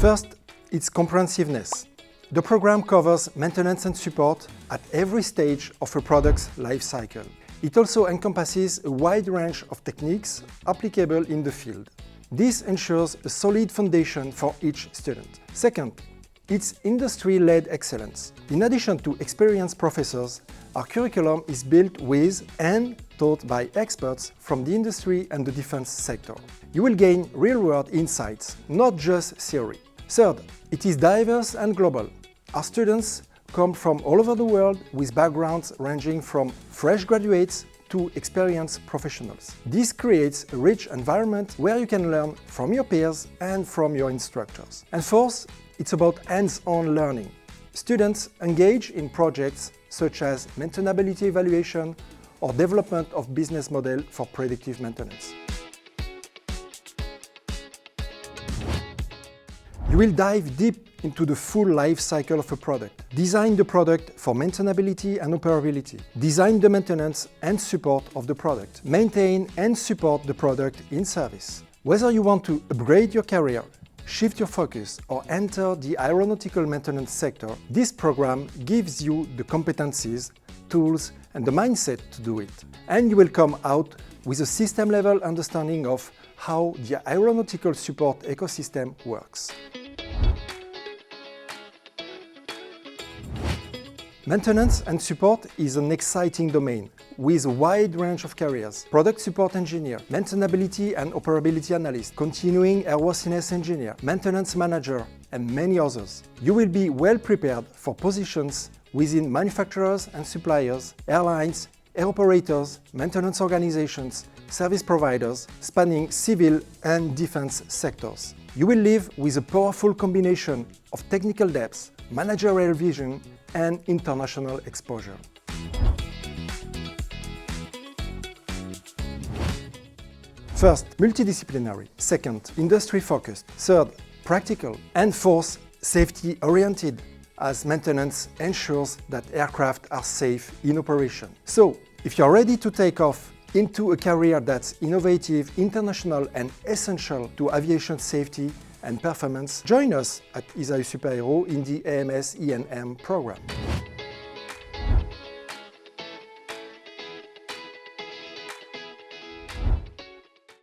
First, its comprehensiveness. The program covers maintenance and support at every stage of a product's life cycle. It also encompasses a wide range of techniques applicable in the field. This ensures a solid foundation for each student. Second, its industry-led excellence. In addition to experienced professors, our curriculum is built with and taught by experts from the industry and the defense sector. You will gain real-world insights, not just theory. Third, it is diverse and global. Our students come from all over the world with backgrounds ranging from fresh graduates to experienced professionals. This creates a rich environment where you can learn from your peers and from your instructors. And fourth, it's about hands-on learning. Students engage in projects such as maintainability evaluation or development of business model for predictive maintenance. You will dive deep into the full life cycle of a product. Design the product for maintainability and operability. Design the maintenance and support of the product. Maintain and support the product in service. Whether you want to upgrade your career, shift your focus, or enter the aeronautical maintenance sector, this program gives you the competencies, tools, and the mindset to do it. And you will come out with a system-level understanding of how the aeronautical support ecosystem works. Maintenance and support is an exciting domain with a wide range of careers: product support engineer, maintainability and operability analyst, continuing airworthiness engineer, maintenance manager, and many others. You will be well prepared for positions within manufacturers and suppliers, airlines, air operators, maintenance organizations, service providers, spanning civil and defense sectors. You will live with a powerful combination of technical depth, managerial vision, and international exposure. First, multidisciplinary. Second, industry-focused. Third, practical. And fourth, safety-oriented, as maintenance ensures that aircraft are safe in operation. So, if you're ready to take off into a career that's innovative, international, and essential to aviation safety and performance, join us at ISAE-SUPAERO in the AMS-EM program.